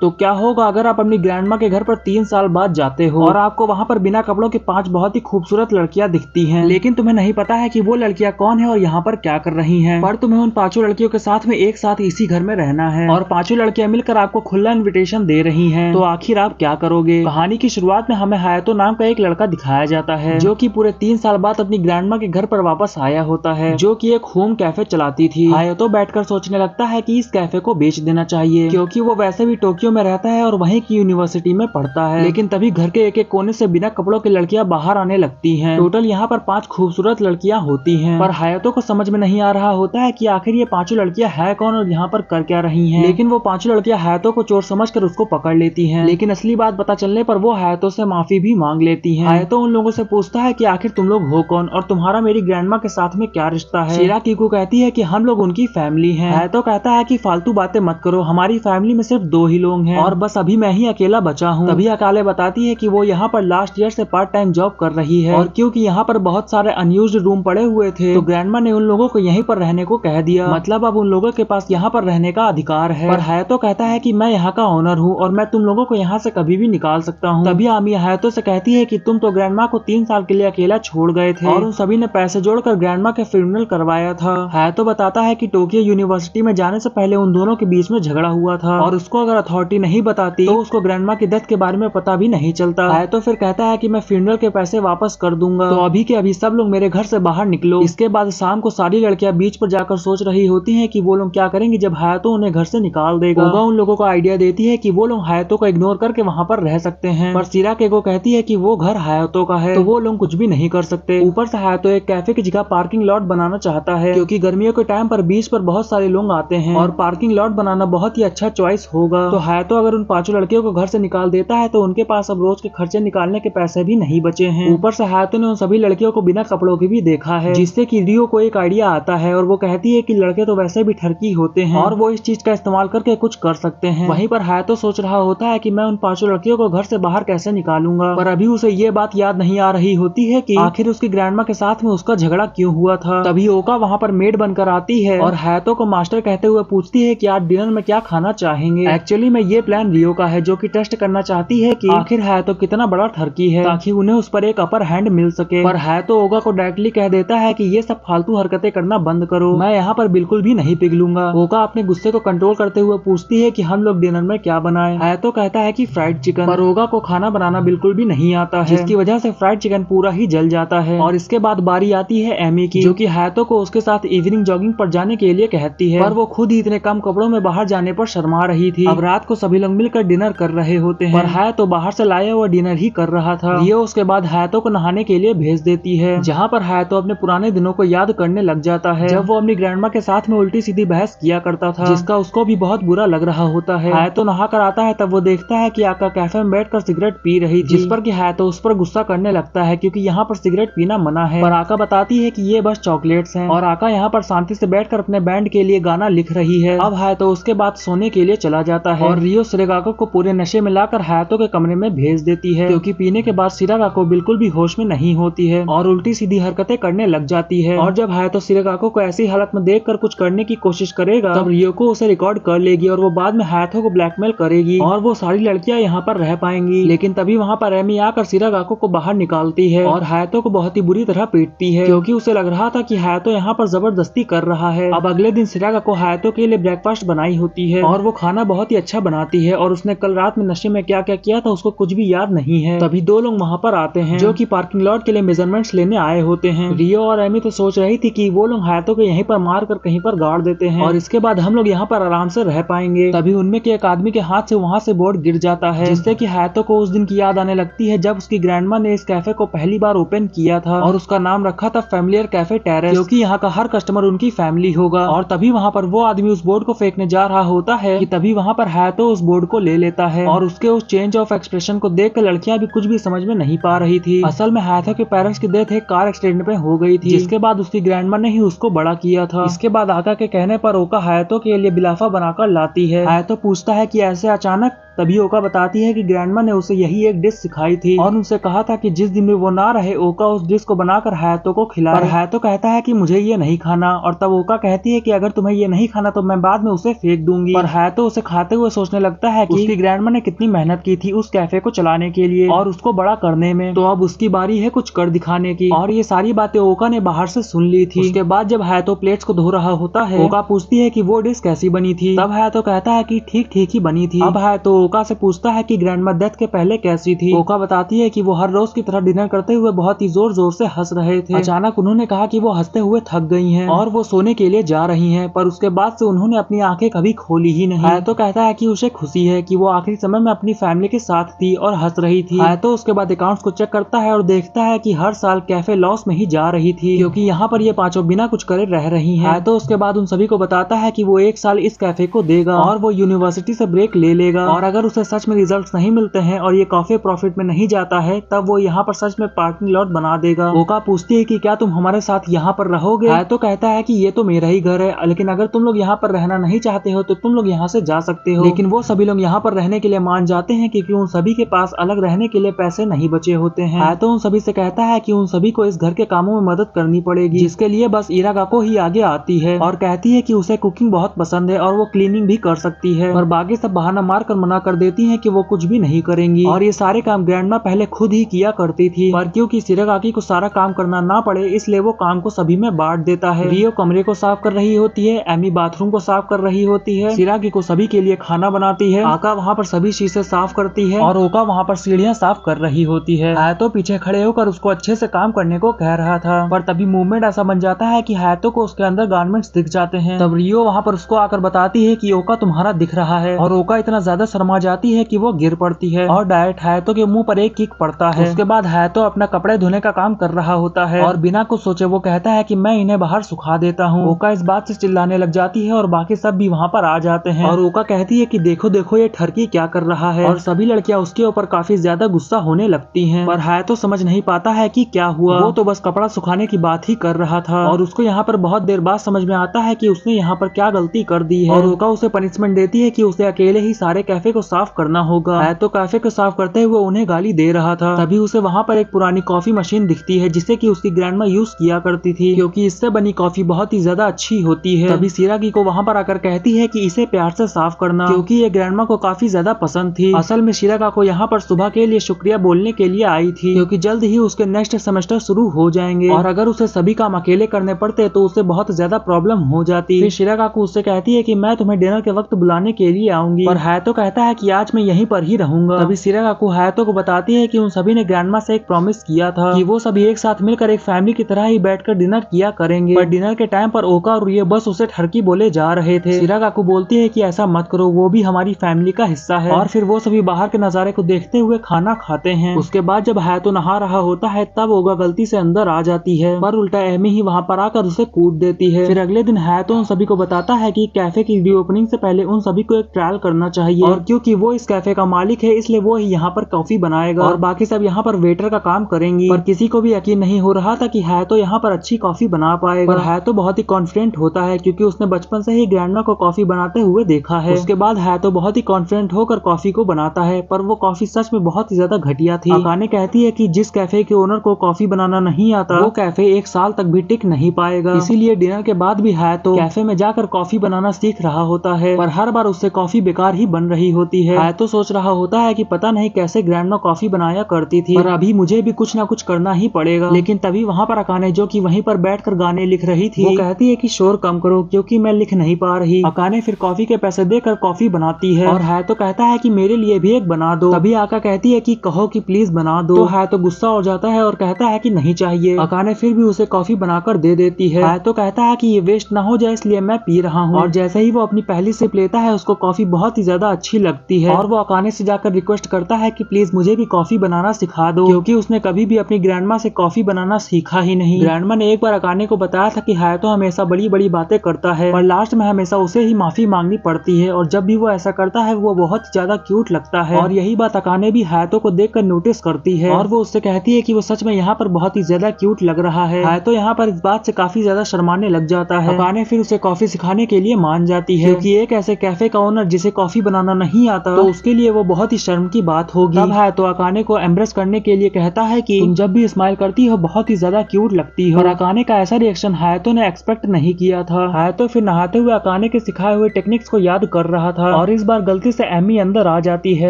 तो क्या होगा अगर आप अपनी ग्रैंडमा के घर पर 3 साल बाद जाते हो और आपको वहाँ पर बिना कपड़ों के 5 बहुत ही खूबसूरत लड़कियां दिखती हैं, लेकिन तुम्हें नहीं पता है कि वो लड़कियां कौन है और यहाँ पर क्या कर रही हैं, पर तुम्हें उन 5 लड़कियों के साथ में एक साथ इसी घर में रहना है और 5 लड़कियां मिलकर आपको खुला इन्विटेशन दे रही हैं। तो आखिर आप क्या करोगे? कहानी की शुरुआत में हमें हायातो नाम का एक लड़का दिखाया जाता है जो कि पूरे 3 साल बाद अपनी ग्रैंडमा के घर पर वापस आया होता है, जो कि एक होम कैफे चलाती थी। हायातो बैठकर सोचने लगता है कि इस कैफे को बेच देना चाहिए क्योंकि वो वैसे भी टोक्यो में रहता है और वहीं की यूनिवर्सिटी में पढ़ता है। लेकिन तभी घर के एक एक कोने से बिना कपड़ों की लड़कियां बाहर आने लगती हैं। टोटल यहाँ पर 5 खूबसूरत लड़कियां होती हैं, पर हायातो को समझ में नहीं आ रहा होता है कि आखिर ये 5 लड़कियां है कौन और यहाँ पर कर क्या रही हैं। लेकिन वो 5 लड़कियां हायातो को चोर समझकर उसको पकड़ लेती हैं। लेकिन असली बात पता चलने पर वो हायातो से माफी भी मांग लेती हैं। हायातो उन लोगों से पूछता है कि आखिर तुम लोग हो कौन और तुम्हारा मेरी ग्रैंडमा के साथ में क्या रिश्ता है। शिराकीको कहती है कि हम लोग उनकी फैमिली हैं। हायातो कहता है कि फालतू बातें मत करो, हमारी फैमिली में सिर्फ 2 ही लोग हैं और बस अभी मैं ही अकेला बचा हूँ। तभी अकाले बताती है कि वो यहाँ पर लास्ट ईयर से पार्ट टाइम जॉब कर रही है और क्योंकि यहाँ पर बहुत सारे अनयूज्ड रूम पड़े हुए थे तो ग्रैंडमा ने उन लोगों को यहीं पर रहने को कह दिया। मतलब अब उन लोगों के पास यहाँ पर रहने का अधिकार है। पर हायातो कहता है कि मैं यहाँ का ओनर हूँ और मैं तुम लोगों को यहाँ से कभी भी निकाल सकता हूँ। तभी आमी हायातो से कहती है कि तुम तो ग्रैंडमा को 3 साल के लिए अकेला छोड़ गए थे और उन सभी ने पैसे जोड़कर ग्रैंडमा के फ्यूनरल करवाया था। हायातो बताता है कि टोक्यो यूनिवर्सिटी में जाने से पहले उन दोनों के बीच में झगड़ा हुआ था और उसको अगर अथॉरिटी नहीं बताती तो उसको ग्रैंडमा की डेथ के बारे में पता भी नहीं चलता। हायातो फिर कहता है कि मैं फ्यूनरल के पैसे वापस कर दूंगा, तो अभी के अभी सब लोग मेरे घर से बाहर निकलो। इसके बाद शाम को सारी लड़कियां बीच पर जाकर सोच रही होती हैं कि वो लोग क्या करेंगे जब हायातो उन्हें घर से निकाल देगा। ओगा उन लोगों को आइडिया देती है कि वो लोग हायातो को इग्नोर करके वहाँ पर रह सकते हैं, पर शिराकीको कहती है कि वो घर हायातो का है तो वो लोग कुछ भी नहीं कर सकते। ऊपर से हायातो एक कैफे की जगह पार्किंग लॉट बनाना चाहता है क्योंकि गर्मियों के टाइम पर बीच पर बहुत सारे लोग आते हैं और पार्किंग लॉट बनाना बहुत ही अच्छा चॉइस होगा। तो हायातो अगर उन 5 लड़कियों को घर से निकाल देता है तो उनके पास अब रोज के खर्चे निकालने के पैसे भी नहीं बचे हैं। ऊपर से हायातो ने उन सभी लड़कियों को बिना कपड़ों के भी देखा है, जिससे कि रियो को एक आइडिया आता है और वो कहती है कि लड़के तो वैसे भी ठरकी होते हैं और वो इस चीज का इस्तेमाल करके कुछ कर सकते हैं। वहीं पर हायातो सोच रहा होता है कि मैं उन 5 लड़कियों को घर से बाहर कैसे निकालूंगा, पर अभी उसे ये बात याद नहीं आ रही होती है कि आखिर उसकी ग्रैंडमा के साथ में उसका झगड़ा क्यों हुआ था। तभी ओका वहाँ पर मेड बनकर आती है और हायातो को मास्टर कहते हुए पूछती है कि आज डिनर में क्या खाना चाहेंगे। एक्चुअली में ये प्लान रियो का है जो कि टेस्ट करना चाहती है कि आखिर हायातो कितना बड़ा ठरकी है ताकि उन्हें उस पर एक अपर हैंड मिल सके। पर हायातो ओगा को डायरेक्टली कह देता है कि ये सब फालतू हरकतें करना बंद करो, मैं यहाँ पर बिल्कुल भी नहीं पिघलूंगा। ओगा अपने गुस्से को कंट्रोल करते हुए पूछती है कि हम लोग डिनर में क्या बनाएं। हायातो कहता है कि फ्राइड चिकन, पर ओगा को खाना बनाना बिल्कुल भी नहीं आता है जिसकी वजह से फ्राइड चिकन पूरा ही जल जाता है। और इसके बाद बारी आती है एमी की, जो कि हायातो को उसके साथ इवनिंग जॉगिंग पर जाने के लिए कहती है, पर वो खुद ही इतने कम कपड़ों में बाहर जाने पर शर्मा रही थी। अब रात को सभी लोग मिलकर डिनर कर रहे होते हैं, पर हायातो बाहर से लाया हुआ डिनर ही कर रहा था। रियो उसके बाद हायातो को नहाने के लिए भेज देती है, जहाँ पर हायातो अपने पुराने दिनों को याद करने लग जाता है जब वो अपनी ग्रैंडमा के साथ में उल्टी सीधी बहस किया करता था, जिसका उसको भी बहुत बुरा लग रहा होता है। हायातो नहा कर आता है तब वो देखता है कि आका कैफे में बैठकर सिगरेट पी रही थी, जिस पर कि हायातो उस पर गुस्सा करने लगता है क्योंकि यहाँ पर सिगरेट पीना मना है। पर आका बताती है कि ये बस चॉकलेट्स हैं और आका यहाँ पर शांति से बैठकर अपने बैंड के लिए गाना लिख रही है। अब हायातो उसके बाद सोने के लिए चला जाता है और रियो शिराकीको को पूरे नशे में लाकर हायातो के कमरे में भेज देती है क्योंकि पीने के बाद शिराकीको बिल्कुल भी होश में नहीं होती है और उल्टी सीधी हरकतें करने लग जाती है। और जब हायातो शिराकीको को ऐसी हालत में देखकर कुछ करने की कोशिश करेगा तब रियो को उसे रिकॉर्ड कर लेगी और वो बाद में हायातो को ब्लैकमेल करेगी और वो सारी लड़कियां यहाँ पर रह पाएंगी। लेकिन तभी वहाँ पर एमी आकर शिराकीको को बाहर निकालती है और हायातो को बहुत ही बुरी तरह पीटती है क्योंकि उसे लग रहा था कि हायातो यहाँ पर जबरदस्ती कर रहा है। अब अगले दिन शिराकीको हायातो के लिए ब्रेकफास्ट बनाई होती है और वो खाना बहुत ही अच्छा बनाती है और उसने कल रात में नशे में क्या क्या किया था उसको कुछ भी याद नहीं है। तभी 2 लोग वहाँ पर आते हैं जो कि पार्किंग लॉट के लिए मेजरमेंट्स लेने आए होते हैं। रियो और एमी तो सोच रही थी कि वो लोग हायातो को यहीं पर मार कर कहीं पर गाड़ देते हैं और इसके बाद हम लोग यहाँ पर आराम से रह पाएंगे। तभी उनमें के एक आदमी के हाथ से वहाँ से बोर्ड गिर जाता है, जिससे कि हायातो को उस दिन की याद आने लगती है जब उसकी ग्रैंडमा ने इस कैफे को पहली बार ओपन किया था और उसका नाम रखा था फैमिलियर कैफे टेरेस, क्योंकि यहाँ का हर कस्टमर उनकी फैमिली होगा। और तभी वहाँ पर वो आदमी उस बोर्ड को फेंकने जा रहा होता है कि तभी वहाँ पर हायातो उस बोर्ड को ले लेता है और उसके उस चेंज ऑफ एक्सप्रेशन को देख कर लड़कियां भी कुछ भी समझ में नहीं पा रही थी। असल में हायातो के पेरेंट्स की डेथ एक कार एक्सीडेंट में हो गई थी, जिसके बाद उसकी ग्रैंडमा ने ही उसको बड़ा किया था। इसके बाद आका के कहने पर ओका हायातो के लिए बिलाफा बनाकर लाती है। हायातो पूछता है कि ऐसे अचानक, तभी ओका बताती है कि ग्रैंडमा ने उसे यही एक डिश सिखाई थी और उनसे कहा था कि जिस दिन भी वो ना रहे ओका उस डिश को बनाकर हायातो को खिलाए। पर हायातो कहता है कि मुझे ये नहीं खाना, और तब ओका कहती है कि अगर तुम्हें ये नहीं खाना तो मैं बाद में उसे फेंक दूंगी। पर हायातो उसे खाते हुए सोचने लगता है कि उसकी ग्रैंडमा ने कितनी मेहनत की थी उस कैफे को चलाने के लिए और उसको बड़ा करने में, तो अब उसकी बारी है कुछ कर दिखाने की। और ये सारी बातें ओका ने बाहर से सुन ली थी। उसके बाद जब हायातो प्लेट्स को धो रहा होता है, ओका पूछती है कि वो डिश कैसी बनी थी। तब हायातो कहता है कि ठीक ठीक ही बनी थी। अब हायातो ओका से पूछता है कि ग्रैंडमा डेथ के पहले कैसी थी। ओका बताती है कि वो हर रोज की तरह डिनर करते हुए बहुत ही जोर जोर से हंस रहे थे। अचानक उन्होंने कहा कि वो हंसते हुए थक गई हैं और वो सोने के लिए जा रही हैं, पर उसके बाद से उन्होंने अपनी आंखें कभी खोली ही नहीं। हायातो कहता है कि उसे खुशी है कि वो आखिरी समय में अपनी फैमिली के साथ थी और हंस रही थी। हायातो उसके बाद अकाउंट्स को चेक करता है और देखता है कि हर साल कैफे लॉस में ही जा रही थी क्योंकि यहाँ पर ये पांचों बिना कुछ करे रह रही हैं। हायातो उसके बाद उन सभी को बताता है कि वो एक साल इस कैफे को देगा और वो यूनिवर्सिटी से ब्रेक ले लेगा, और अगर उसे सच में रिजल्ट्स नहीं मिलते हैं और ये काफी प्रॉफिट में नहीं जाता है तब वो यहाँ पर सच में पार्किंग लॉट बना देगा। ओका पूछती है कि क्या तुम हमारे साथ यहाँ पर रहोगे। हायातो कहता है कि ये तो मेरा ही घर है, लेकिन अगर तुम लोग यहाँ पर रहना नहीं चाहते हो तो तुम लोग यहाँ से जा सकते हो। लेकिन वो सभी लोग यहाँ पर रहने के लिए मान जाते हैं क्योंकि उन सभी के पास अलग रहने के लिए पैसे नहीं बचे होते हैं। हायातो उन सभी से कहता है कि उन सभी को इस घर के कामों में मदद करनी पड़ेगी, जिसके लिए बस इरागाको ही आगे आती है और कहती है कि उसे कुकिंग बहुत पसंद है और वो क्लीनिंग भी कर सकती है। और बाकी सब बहाना मार कर मना कर देती हैं कि वो कुछ भी नहीं करेंगी और ये सारे काम ग्रैंडमा पहले खुद ही किया करती थी, पर क्योंकि शिरागाकी को सारा काम करना ना पड़े इसलिए वो काम को सभी में बांट देता है। रियो कमरे को साफ कर रही होती है, एमी बाथरूम को साफ कर रही होती है, शिरागी को सभी के लिए खाना बनाती है, आका वहाँ पर सभी शीशे साफ करती है और ओका वहाँ पर सीढ़ियाँ साफ कर रही होती है। हायातो पीछे खड़े होकर उसको अच्छे से काम करने को कह रहा था, पर तभी मूवमेंट ऐसा बन जाता है कि हायातो को उसके अंदर गारमेंट्स दिख जाते हैं। तब रियो वहाँ पर उसको आकर बताती है कि ओका तुम्हारा दिख रहा है, और ओका इतना ज्यादा शर्मा जाती है कि वो गिर पड़ती है और डायरेक्ट हायातो के मुंह पर एक किक पड़ता है। उसके बाद हायातो अपना कपड़े धोने का काम कर रहा होता है और बिना कुछ सोचे वो कहता है कि मैं इन्हें बाहर सुखा देता हूँ। ओका इस बात से चिल्लाने लग जाती है और बाकी सब भी वहाँ पर आ जाते हैं और ओका कहती है कि देखो देखो ये ठरकी क्या कर रहा है, और सभी लड़कियां उसके ऊपर काफी ज्यादा गुस्सा होने लगती हैं। पर हायातो समझ नहीं पाता है कि क्या हुआ, वो तो बस कपड़ा सुखाने की बात ही कर रहा था और उसको यहाँ पर बहुत देर बाद समझ में आता है कि उसने यहाँ पर क्या गलती कर दी है और ओका उसे पनिशमेंट देती है कि उसे अकेले ही सारे कैफे को साफ करना होगा। हायातो कैफे को साफ करते हुए उन्हें गाली दे रहा था, तभी उसे वहाँ पर एक पुरानी कॉफी मशीन दिखती है जिसे कि उसकी ग्रैंडमा यूज किया करती थी क्योंकि इससे बनी कॉफी बहुत ही ज्यादा अच्छी होती है। तभी शिरागी को वहाँ पर आकर कहती है कि इसे प्यार से साफ करना क्योंकि ये ग्रैंडमा को काफी ज्यादा पसंद थी। असल में शिरागा को यहाँ पर सुबह के लिए शुक्रिया बोलने के लिए आई थी क्योंकि जल्द ही उसके नेक्स्ट सेमेस्टर शुरू हो जाएंगे और अगर उसे सभी काम अकेले करने पड़ते तो उसे बहुत ज्यादा प्रॉब्लम हो जाती। फिर शिरागाकू उससे कहती है कि मैं तुम्हें डिनर के वक्त बुलाने के लिए आऊंगी, और हायातो कहता है कि आज मैं यहीं पर ही रहूंगा। तभी शिरागाकू हायातो को बताती है कि उन सभी ने ग्रैंडमा से एक प्रॉमिस किया था कि वो सभी एक साथ मिलकर एक फैमिली की तरह ही बैठकर डिनर किया करेंगे, पर डिनर के टाइम पर ओका और ये बस उसे ठरकी बोले जा रहे थे। शिरागाकू बोलती है कि ऐसा मत करो, वो भी हमारी फैमिली का हिस्सा है, और फिर वो सभी बाहर के नजारे को देखते हुए खाना खाते हैं। उसके बाद जब हायातो नहा रहा होता है तब ओगा गलती से अंदर आ जाती है, पर उल्टा एमी ही वहाँ पर आकर उसे कूद देती है। फिर अगले दिन हायातो उन सभी को बताता है कि कैफे की रीओपनिंग से पहले उन सभी को एक ट्रायल करना चाहिए, और क्योंकि वो इस कैफे का मालिक है इसलिए वो ही यहाँ पर कॉफी बनाएगा और बाकी सब यहाँ पर वेटर का काम करेंगी। पर किसी को भी यकीन नहीं हो रहा था कि हायातो यहाँ पर अच्छी कॉफी बना पाएगा, पर हायातो बहुत ही कॉन्फिडेंट होता है क्योंकि उसने बचपन से ही ग्रैंडमा को कॉफी बनाते हुए देखा है। उसके बाद हायातो बहुत ही कॉन्फिडेंट होकर कॉफी को बनाता है, पर वो कॉफी सच में बहुत ही ज्यादा घटिया थी। अकाने कहती है कि जिस कैफे के ओनर को कॉफी बनाना नहीं आता वो कैफे एक साल तक भी टिक नहीं पाएगा, इसीलिए डिनर के बाद भी हायातो कैफे में जाकर कॉफी बनाना सीख रहा होता है, पर हर बार उससे कॉफी बेकार ही बन रही होती है। हायातो सोच रहा होता है कि पता नहीं कैसे ग्रैंडमा कॉफी बनाया करती थी, पर अभी मुझे भी कुछ ना कुछ करना ही पड़ेगा। लेकिन तभी वहाँ पर अकाने जो कि वहीं पर बैठकर गाने लिख रही थी, वो कहती है कि शोर कम करो क्योंकि मैं लिख नहीं पा रही। अकाने फिर कॉफी के पैसे देकर कॉफी बनाती है और हायातो कहता है कि मेरे लिए भी एक बना दो। तभी आका कहती है कि कहो कि प्लीज बना दो, तो हायातो गुस्सा हो जाता है और कहता है कि नहीं चाहिए। अकाने फिर भी उसे कॉफी बनाकर दे देती है। हायातो कहता है कि ये वेस्ट ना हो जाए इसलिए मैं पी रहा हूँ, और जैसे ही वो अपनी पहली सिप लेता है उसको कॉफी बहुत ही ज्यादा अच्छी लगती है और वो अकाने से जाकर रिक्वेस्ट करता है कि प्लीज मुझे भी कॉफी बनाना सिखा दो, क्योंकि उसने कभी भी अपनी ग्रैंडमा से कॉफी बनाना सीखा ही नहीं। ग्रैंडमा ने एक बार अकाने को बताया था कि हायातो हमेशा बड़ी बड़ी बातें करता है और लास्ट में हमेशा उसे ही माफी मांगनी पड़ती है, और जब भी वो ऐसा करता है वो बहुत ज्यादा क्यूट लगता है। और यही बात अकाने भी हायातो को देखकर नोटिस करती है और वो उससे कहती है कि वो सच में यहाँ पर बहुत ही ज्यादा क्यूट लग रहा है। हायातो यहाँ पर इस बात से काफी ज्यादा शर्माने लग जाता है। अकाने फिर उसे कॉफी सिखाने के लिए मान जाती है क्योंकि एक ऐसे कैफे का ओनर जिसे कॉफी बनाना नहीं नहीं आता तो उसके लिए वो बहुत ही शर्म की बात होगी। तब हायातो अकाने को एम्ब्रेस करने के लिए कहता है कि तुम जब भी स्माइल करती हो बहुत ही ज्यादा क्यूट लगती हो। और अकाने का ऐसा रिएक्शन हायातो ने एक्सपेक्ट नहीं किया था। हायातो फिर नहाते हुए अकाने के सिखाए हुए टेक्निक्स को याद कर रहा था और इस बार गलती से एमी अंदर आ जाती है,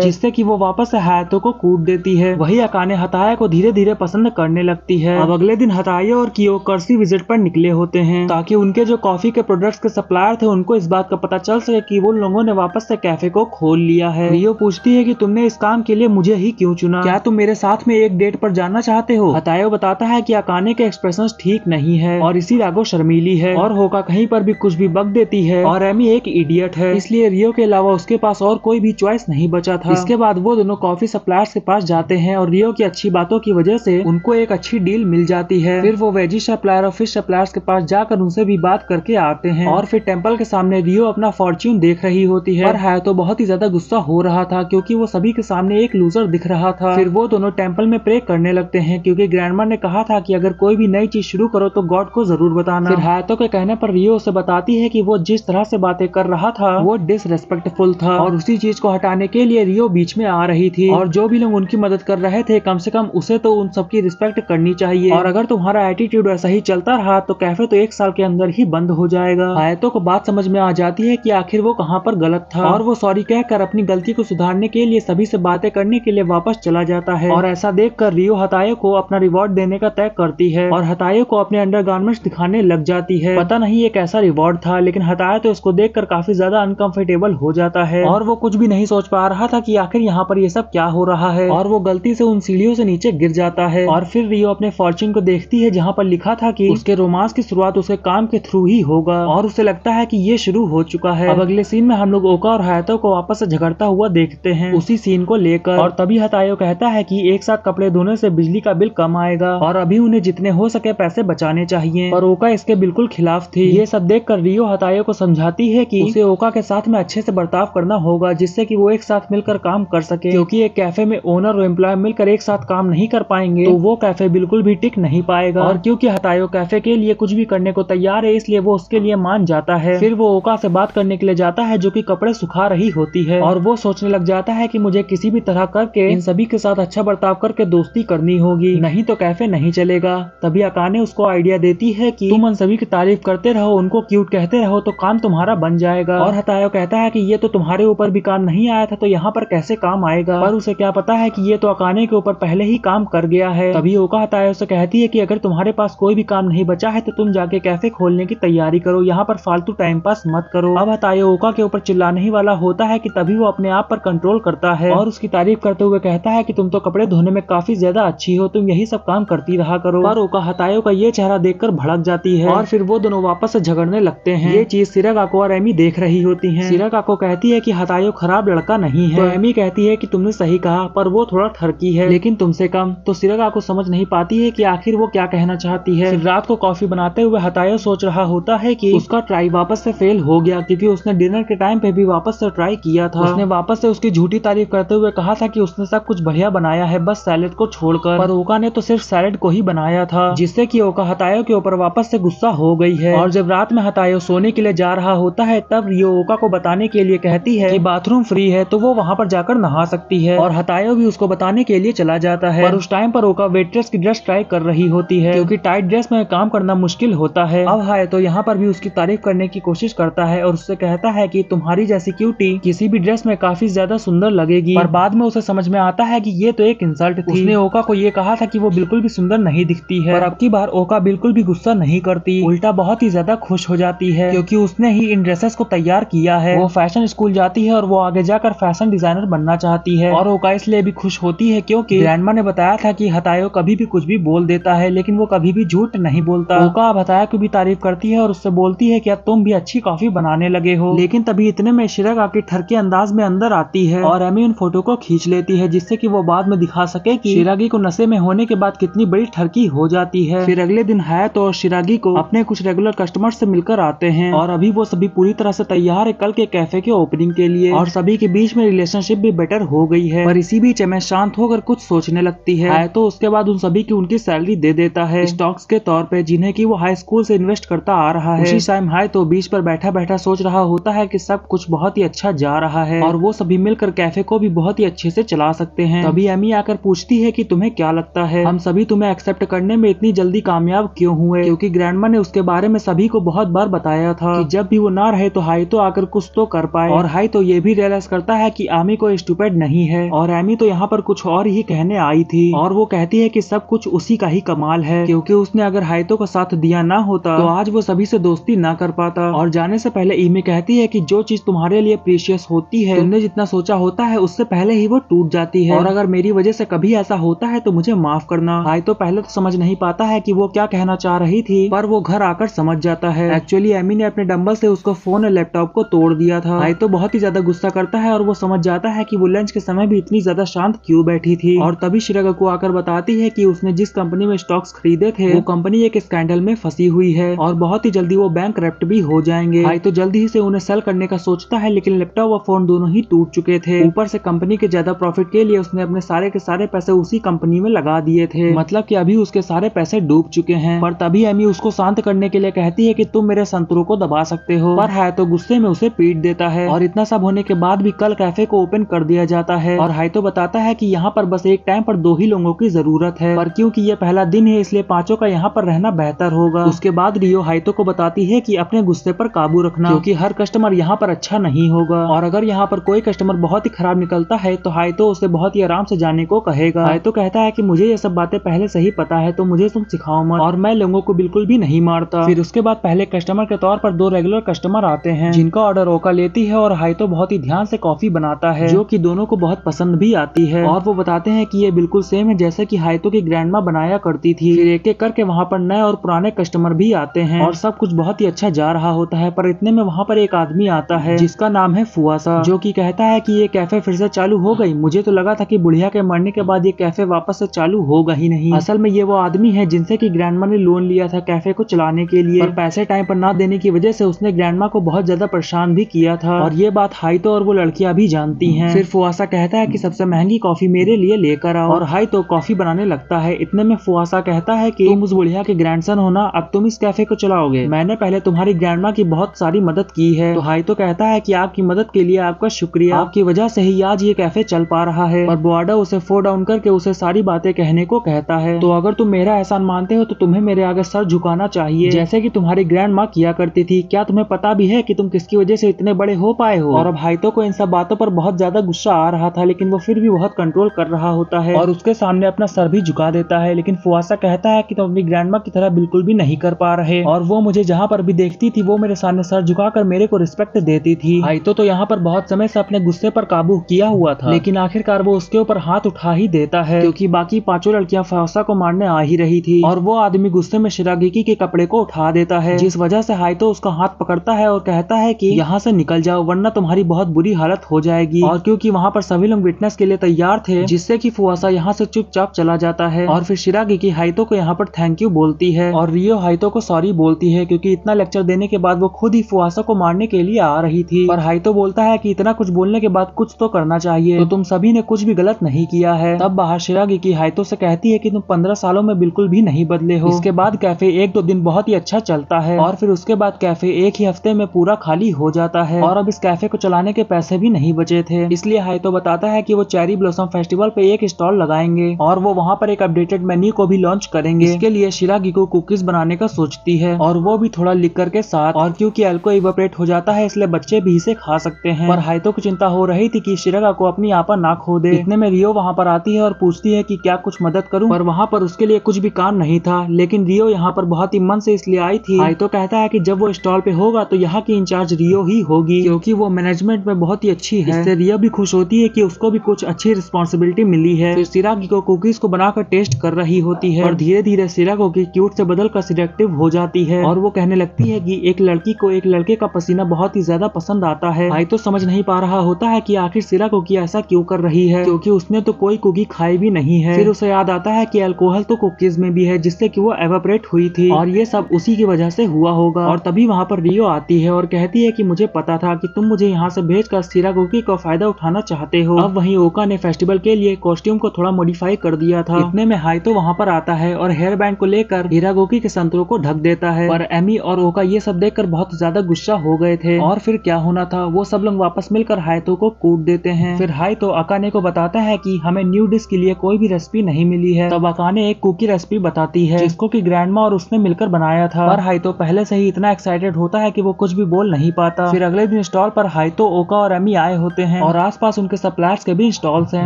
जिससे कि वो वापस से हायातो को कूट देती है। वही अकाने हताया को धीरे धीरे पसंद करने लगती है। अब अगले दिन हताया और कियो कर्सी विजिट पर निकले होते हैं ताकि उनके जो कॉफी के प्रोडक्ट्स के सप्लायर थे उनको इस बात का पता चल सके कि वो लोगों ने वापस से कैफे को खोल लिया है। रियो पूछती है कि तुमने इस काम के लिए मुझे ही क्यों चुना, क्या तुम मेरे साथ में एक डेट पर जाना चाहते हो। हतायो बताता है कि अकाने के एक्सप्रेशंस ठीक नहीं है और इसी रागो शर्मीली है और होका कहीं पर भी कुछ भी बक देती है और एमी एक इडियट है, इसलिए रियो के अलावा उसके पास और कोई भी चॉइस नहीं बचा था। इसके बाद वो दोनों कॉफी सप्लायर्स के पास जाते हैं और रियो की अच्छी बातों की वजह से उनको एक अच्छी डील मिल जाती है। फिर वो वेजी सप्लायर और फिश सप्लायर्स के पास जाकर उनसे भी बात करके आते हैं और फिर टेम्पल के सामने रियो अपना फॉर्च्यून देख रही होती है। पर हायातो बहुत ही ज्यादा गुस्सा हो रहा था क्योंकि वो सभी के सामने एक लूजर दिख रहा था। फिर वो दोनों टेम्पल में प्रे करने लगते हैं क्योंकि ग्रैंडमा ने कहा था कि अगर कोई भी नई चीज शुरू करो तो गॉड को जरूर बताना। फिर हायातो के कहने पर रियो उसे बताती है कि वो जिस तरह से बातें कर रहा था वो डिसरेस्पेक्टफुल था और उसी चीज को हटाने के लिए रियो बीच में आ रही थी और जो भी लोग उनकी मदद कर रहे थे कम से कम उसे तो उन सबकी रिस्पेक्ट करनी चाहिए और अगर तुम्हारा एटीट्यूड ऐसा ही चलता रहा तो कैफे तो एक साल के अंदर ही बंद हो जाएगा। हायातो को बात समझ में आ जाती है कि आखिर वो कहाँ पर गलत था और वो सॉरी कहकर अपनी गलती को सुधारने के लिए सभी से बातें करने के लिए वापस चला जाता है। और ऐसा देखकर रियो हतायो को अपना रिवॉर्ड देने का तय करती है और हतायो को अपने अंडरगारमेंट्स दिखाने लग जाती है। पता नहीं ये कैसा रिवॉर्ड था लेकिन हतायो तो इसको देखकर काफी ज्यादा अनकंफर्टेबल हो जाता है और वो कुछ भी नहीं सोच पा रहा था कि आखिर यहाँ पर ये सब क्या हो रहा है और वो गलती से उन सीढ़ियों से नीचे गिर जाता है। और फिर रियो अपने फॉर्च्यून को देखती है जहाँ पर लिखा था कि उसके रोमांस की शुरुआत उसे काम के थ्रू ही होगा और उसे लगता है कि ये शुरू हो चुका है। अब अगले सीन में हम लोग ओका और हायातो को वापस से झगड़ता हुआ देखते हैं उसी सीन को लेकर और तभी हतायो कहता है कि एक साथ कपड़े धोने से बिजली का बिल कम आएगा और अभी उन्हें जितने हो सके पैसे बचाने चाहिए, पर ओका इसके बिल्कुल खिलाफ थी। ये सब देखकर रियो हतायो को समझाती है कि उसे ओका के साथ में अच्छे से बर्ताव करना होगा जिससे कि वो एक साथ मिलकर काम कर सके, क्योंकि एक कैफे में ओनर और एम्प्लॉय मिलकर एक साथ काम नहीं कर पाएंगे तो वो कैफे बिल्कुल भी टिक नहीं पाएगा। और क्योंकि हतायो कैफे के लिए कुछ भी करने को तैयार है इसलिए वो उसके लिए मान जाता है। फिर वो ओका से बात करने के लिए जाता है जो कि कपड़े सुखा रही होती है और वो सोचने लग जाता है कि मुझे किसी भी तरह करके इन सभी के साथ अच्छा बर्ताव करके दोस्ती करनी होगी, नहीं तो कैफे नहीं चलेगा। तभी अकाने उसको आइडिया देती है कि तुम उन सभी की तारीफ करते रहो, उनको क्यूट कहते रहो तो काम तुम्हारा बन जाएगा। और हतायो कहता है कि ये तो तुम्हारे ऊपर भी काम नहीं आया था तो यहाँ पर कैसे काम आएगा, पर उसे क्या पता है कि ये तो अकाने के ऊपर पहले ही काम कर गया है। तभी ओका हतायो से कहती है कि अगर तुम्हारे पास कोई भी काम नहीं बचा है तो तुम जाके कैफे खोलने की तैयारी करो, यहाँ पर फालतू टाइम पास मत करो। अब हतायो ओका के ऊपर चिल्लाने ही वाला होता है कि तभी वो अपने आप पर कंट्रोल करता है और उसकी तारीफ करते हुए कहता है कि तुम तो कपड़े धोने में काफी ज्यादा अच्छी हो, तुम यही सब काम करती रहा करो। पर ओका हतायो का ये चेहरा देखकर भड़क जाती है और फिर वो दोनों वापस से झगड़ने लगते हैं। ये चीज शिरागाको और एमी देख रही होती हैं। शिरागाको कहती है कि हतायो खराब लड़का नहीं है तो एमी कहती है कि तुमने सही कहा पर वो थोड़ा ठरकी है लेकिन तुमसे कम। तो शिरागाको समझ नहीं पाती है कि आखिर वो क्या कहना चाहती है। फिर रात को कॉफी बनाते हुए हतायो सोच रहा होता है कि उसका ट्राई वापस से फेल हो गया क्योंकि उसने डिनर के टाइम पे भी वापस से ट्राई किया था। उसने वापस से उसकी झूठी तारीफ करते हुए कहा था कि उसने सब कुछ बढ़िया बनाया है बस सैलेड को छोड़कर, पर ओका ने तो सिर्फ सैलेड को ही बनाया था जिससे कि ओका हतायो के ऊपर वापस से गुस्सा हो गई है। और जब रात में हतायो सोने के लिए जा रहा होता है तब रियो ओका को बताने के लिए कहती है कि बाथरूम फ्री है तो वो वहाँ पर जाकर नहा सकती है और हतायो भी उसको बताने के लिए चला जाता है। पर उस टाइम पर ओका वेट्रेस की ड्रेस ट्राई कर रही होती है क्योंकि टाइट ड्रेस में काम करना मुश्किल होता है। अब हायातो यहाँ पर भी उसकी तारीफ करने की कोशिश करता है और उससे कहता है कि तुम्हारी जैसी क्यूटी किसी भी ड्रेस में काफी ज्यादा सुंदर लगेगी, पर बाद में उसे समझ में आता है कि ये तो एक इंसल्ट थी। उसने ओका को ये कहा था कि वो बिल्कुल भी सुंदर नहीं दिखती है, पर अब की बार ओका बिल्कुल भी गुस्सा नहीं करती, उल्टा बहुत ही ज्यादा खुश हो जाती है क्योंकि उसने ही इन ड्रेसेस को तैयार किया है। वो फैशन स्कूल जाती है और वो आगे जाकर फैशन डिजाइनर बनना चाहती है और ओका इसलिए भी खुश होती है क्योंकि ग्रैंडमा ने बताया था कि हतायो कभी भी कुछ भी बोल देता है लेकिन वो कभी भी झूठ नहीं बोलता। ओका अब हतायो की भी तारीफ करती है और उससे बोलती है कि अब तुम भी अच्छी कॉफी बनाने लगे हो। लेकिन तभी इतने में शिरागाको ठरके अंदाज में अंदर आती है और एमी उन फोटो को खींच लेती है जिससे कि वो बाद में दिखा सके कि शिरागी को नशे में होने के बाद कितनी बड़ी ठरकी हो जाती है। फिर अगले दिन हायातो और शिरागी को अपने कुछ रेगुलर कस्टमर से मिलकर आते हैं और अभी वो सभी पूरी तरह से तैयार है कल के कैफे के ओपनिंग के लिए और सभी के बीच में रिलेशनशिप भी बेटर हो गई है। पर इसी बीच में शांत होकर कुछ सोचने लगती है। हायातो उसके बाद उन सभी की उनकी सैलरी दे देता है स्टॉक्स के तौर पे जिन्हें कि वो हाई स्कूल से इन्वेस्ट करता आ रहा है। उसी टाइम हायातो बीच पर बैठा बैठा सोच रहा होता है कि सब कुछ बहुत ही अच्छा जा रहा रहा है और वो सभी मिलकर कैफे को भी बहुत ही अच्छे से चला सकते हैं। तभी एमी आकर पूछती है कि तुम्हें क्या लगता है हम सभी तुम्हें एक्सेप्ट करने में इतनी जल्दी कामयाब क्यों हुए? क्योंकि ग्रैंडमा ने उसके बारे में सभी को बहुत बार बताया था कि जब भी वो ना रहे तो हाइतो आकर कुछ तो कर पाए। और हाइतो ये भी रियलाइज करता है कि आमी को स्टूपिड नहीं है और एमी तो यहाँ पर कुछ और ही कहने आई थी और वो कहती है कि सब कुछ उसी का ही कमाल है, क्योंकि उसने अगर हाइतो का साथ दिया ना होता तो आज वो सभी से दोस्ती ना कर पाता। और जाने से पहले ईमी कहती है कि जो चीज तुम्हारे लिए प्रीशियस होती है तुमने जितना सोचा होता है उससे पहले ही वो टूट जाती है, और अगर मेरी वजह से कभी ऐसा होता है तो मुझे माफ करना। हाइतो पहले तो समझ नहीं पाता है कि वो क्या कहना चाह रही थी, पर वो घर आकर समझ जाता है। एक्चुअली एमी ने अपने डंबल से उसको फोन और लैपटॉप को तोड़ दिया था। हाइतो बहुत ही ज्यादा गुस्सा करता है और वो समझ जाता है कि वो लंच के समय भी इतनी ज्यादा शांत क्यों बैठी थी। और तभी शिरागाको आकर बताती है कि उसने जिस कंपनी में स्टॉक्स खरीदे थे वो कंपनी एक स्कैंडल में फंसी हुई है और बहुत ही जल्दी वो बैंकरप्ट भी हो जाएंगे। हाइतो जल्दी ही से उन्हें सेल करने का सोचता है, लेकिन लैपटॉप और फोन दोनों ही टूट चुके थे। ऊपर से कंपनी के ज्यादा प्रॉफिट के लिए उसने अपने सारे के सारे पैसे उसी कंपनी में लगा दिए थे, मतलब कि अभी उसके सारे पैसे डूब चुके हैं। पर तभी एमी उसको शांत करने के लिए कहती है कि तुम मेरे संतरों को दबा सकते हो, पर हाइतो गुस्से में उसे पीट देता है। और इतना सब होने के बाद भी कल कैफे को ओपन कर दिया जाता है और हाइतो बताता है कि यहाँ पर बस एक टाइम पर 2 ही लोगों की जरूरत है, पर क्योंकि ये पहला दिन है इसलिए 5 का यहाँ पर रहना बेहतर होगा। उसके बाद रियो हाइतो को बताती है कि अपने गुस्से पर काबू रखना, क्योंकि हर कस्टमर यहाँ पर अच्छा नहीं होगा और अगर यहाँ पर कोई कस्टमर बहुत ही खराब निकलता है तो हाइतो उसे बहुत ही आराम से जाने को कहेगा। हाइतो कहता है कि मुझे ये सब बातें पहले से ही पता है तो मुझे तुम सिखाओ मत, और मैं लोगों को बिल्कुल भी नहीं मारता। फिर उसके बाद पहले कस्टमर के तौर पर 2 रेगुलर कस्टमर आते हैं जिनका ऑर्डर ओका लेती है और हाइतो बहुत ही ध्यान से कॉफी बनाता है जो कि दोनों को बहुत पसंद भी आती है। और वो बताते हैं कि ये बिल्कुल सेम है जैसे कि हाइतो की ग्रैंडमा बनाया करती थी। फिर एक एक करके वहाँ पर नए और पुराने कस्टमर भी आते हैं और सब कुछ बहुत ही अच्छा जा रहा होता है, पर इतने में वहाँ पर एक आदमी आता है जिसका नाम है फुआसा, जो कि कहता है कि ये कैफे फिर से चालू हो गई। मुझे तो लगा था कि बुढ़िया के मरने के बाद ये कैफे वापस से चालू होगा ही नहीं। असल में ये वो आदमी है जिनसे कि ग्रैंडमा ने लोन लिया था कैफे को चलाने के लिए, पर पैसे टाइम पर ना देने की वजह से उसने ग्रैंडमा को बहुत ज्यादा परेशान भी किया था और ये बात हाइतो और वो लड़कियां भी जानती हैं। फिर फुआसा कहता है कि सबसे महंगी कॉफी मेरे लिए लेकर आओ और हाइतो कॉफी बनाने लगता है। इतने में फुआसा कहता है कि तुम उस बुढ़िया के ग्रैंडसन हो ना, अब तुम इस कैफे को चलाओगे। मैंने पहले तुम्हारी ग्रैंडमा की बहुत सारी मदद की है। तो हाइतो कहता है कि आपकी मदद के लिए आपका शुक्रिया, आपकी वजह से ही आज ये कैफे चल पा रहा है। और बुआडा उसे फोर डाउन करके उसे सारी बातें कहने को कहता है। तो अगर तुम मेरा एहसान मानते हो तो तुम्हें मेरे आगे सर झुकाना चाहिए जैसे कि तुम्हारी ग्रैंड माँ किया करती थी। क्या तुम्हें पता भी है कि तुम किसकी वजह से इतने बड़े हो पाए हो? और अब हाइतो को इन सब बातों पर बहुत ज्यादा गुस्सा आ रहा था, लेकिन वो फिर भी बहुत कंट्रोल कर रहा होता है और उसके सामने अपना सर भी झुका देता है। लेकिन फुआसा कहता है कि तुम अपनी ग्रैंड माँ की तरह बिल्कुल भी नहीं कर पा रहे, और वो मुझे जहाँ पर भी देखती थी वो मेरे सामने सर झुकाकर मेरे को रिस्पेक्ट देती थी। हाइतो तो यहाँ पर बहुत समय से अपने गुस्से पर काबू किया हुआ था, लेकिन आखिरकार वो उसके ऊपर हाथ उठा ही देता है क्योंकि बाकी 5 लड़कियां फुआसा को मारने आ ही रही थी और वो आदमी गुस्से में शिरागिकी के कपड़े को उठा देता है, जिस वजह से हाइतो उसका हाथ पकड़ता है और कहता है कि यहाँ से निकल जाओ वरना तुम्हारी बहुत बुरी हालत हो जाएगी। और क्योंकि वहाँ पर सभी लोग विटनेस के लिए तैयार थे, जिससे कि फुआसा यहाँ से चुपचाप चला जाता है। और फिर शिरागिकी हाइतो को यहाँ पर थैंक यू बोलती है और रियो हाइतो को सॉरी बोलती है क्योंकि इतना लेक्चर देने के बाद वो खुद ही फुआसा को मारने के लिए आ रही थी। पर हाइतो बोलता है कि इतना कुछ बोलने के बाद कुछ तो करना चाहिए, तो तुम सभी ने कुछ भी गलत नहीं किया है। तब बाहर शिरागिकी हाइतो से कहती है कि तुम 15 सालों में बिल्कुल भी नहीं बदले हो। इसके बाद कैफे 1-2 दिन बहुत ही अच्छा चलता है और फिर उसके बाद कैफे एक ही हफ्ते में पूरा खाली हो जाता है और अब इस कैफे को चलाने के पैसे भी नहीं बचे थे। इसलिए हाइतो बताता है कि वो चेरी ब्लॉसम फेस्टिवल पे एक स्टॉल लगाएंगे और वो वहाँ पर एक अपडेटेड मेन्यू को भी लॉन्च करेंगे। इसके लिए शिरागिको कुकीज बनाने का सोचती है और वो भी थोड़ा लिकर के साथ, और क्योंकि अल्कोहल इवेपोरेट हो जाता है इसलिए बच्चे भी इसे खा सकते हैं। पर हाइतो को चिंता हो रही थी कि शिरागाको अपनी आपा ना खो दे। इतने में रियो वहाँ पर आती है और पूछती है कि क्या कुछ मदद करूं, पर वहाँ पर उसके लिए कुछ भी काम नहीं था। लेकिन रियो यहाँ पर बहुत ही मन से इसलिए आई थी। हाइतो कहता है कि जब वो स्टॉल पे होगा तो यहाँ की इंचार्ज रियो ही होगी क्योंकि वो मैनेजमेंट में बहुत ही अच्छी है। इससे रियो भी खुश होती है कि उसको भी कुछ अच्छी रिस्पॉन्सिबिलिटी मिली है। फिर शिरागिको कुकीज को बनाकर टेस्ट कर रही होती है और धीरे धीरे शिरागिको क्यूट से बदलकर सिलेक्टिव हो जाती है और वो कहने लगती है कि एक लड़की को एक लड़के का पसीना बहुत ही ज्यादा पसंद आता है। हाइतो समझ नहीं पा रहा होता है कि आखिर शिरागिको ऐसा क्यों कर रही है क्योंकि उसने तो कोई कुकी खाई भी नहीं है। फिर उसे याद आता है कि अल्कोहल तो कुकीज में भी है जिससे कि वो एवापोरेट हुई थी और ये सब उसी की वजह से हुआ होगा। और तभी वहाँ पर रियो आती है और कहती है कि मुझे पता था कि तुम मुझे यहाँ से भेजकर शिरागिको का फायदा उठाना चाहते हो। अब वहीं ओका ने फेस्टिवल के लिए कॉस्ट्यूम को थोड़ा मॉडिफाई कर दिया था। इतने में हाइतो वहाँ पर आता है और हेयर बैंड को लेकर शिरागिको के संतरों को ढक देता है। पर एमी और ओका ये सब देखकर बहुत ज्यादा गुस्सा हो गए थे और फिर क्या होना था वो सब लोग वापस मिलकर हाइतो को कूट देते हैं। फिर हाइतो अकाने को बताता है कि हमें न्यू डिश के लिए कोई भी रेसिपी नहीं मिली है। तब अकाने एक कुकी रेसिपी बताती है जिसको कि ग्रैंडमा और उसने मिलकर बनाया था। पर हाइतो पहले से ही इतना एक्साइटेड होता है कि वो कुछ भी बोल नहीं पाता। फिर अगले दिन स्टॉल पर हाइतो, ओका और एमी आए होते हैं और आसपास उनके सप्लायर्स के भी स्टॉल्स हैं